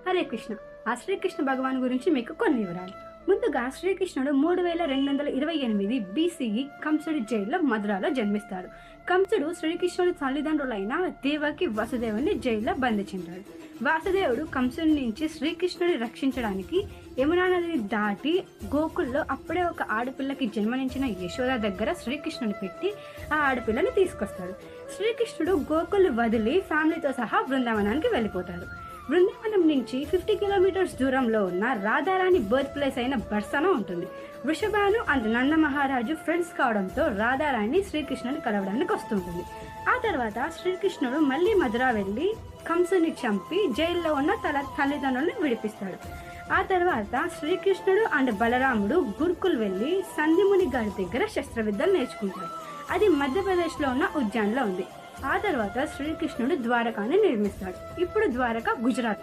హరే కృష్ణ. ఆ శ్రీకృష్ణ భగవాన్ గురించి మీకు కొన్ని వివరాలు. ముందుగా శ్రీకృష్ణుడు 3228 బీసీఈ కంసుడి జైల్లో మధురాలో జన్మిస్తాడు. కంసుడు శ్రీకృష్ణుడి తల్లిదండ్రులైన దేవకి వసుదేవుని జైల్లో బంధించాడు. వాసుదేవుడు కంసుడి నుంచి శ్రీకృష్ణుడిని రక్షించడానికి యమునా నదిని దాటి గోకుల్లో అప్పుడే ఒక ఆడపిల్లకి జన్మనించిన యశోద దగ్గర శ్రీకృష్ణుని పెట్టి ఆ ఆడపిల్లని తీసుకొస్తాడు. శ్రీకృష్ణుడు గోకుల్ వదిలి ఫ్యామిలీతో సహా బృందావనానికి వెళ్ళిపోతాడు. బృందావనం నుంచి 50 కిలోమీటర్స్ దూరంలో ఉన్న రాధారాణి బర్త్ ప్లేస్ అయిన బర్సన ఉంటుంది. వృషభాను అండ్ నంద మహారాజు ఫ్రెండ్స్ కావడంతో రాధారాణి శ్రీకృష్ణుని కలవడానికి వస్తుంటుంది. ఆ తర్వాత శ్రీకృష్ణుడు మళ్ళీ మధుర వెళ్ళి కంసుని చంపి జైల్లో ఉన్న తల్లిదండ్రులను విడిపిస్తాడు. ఆ తర్వాత శ్రీకృష్ణుడు అండ్ బలరాముడు గురుకుల్ వెళ్ళి సంధిముని గారి దగ్గర శస్త్రవిద్యలు నేర్చుకుంటారు. అది మధ్యప్రదేశ్లో ఉన్న ఉజ్జాన్లో ఉంది. ఆ తర్వాత శ్రీకృష్ణుడు ద్వారకాని నిర్మిస్తాడు. ఇప్పుడు ద్వారక గుజరాత్.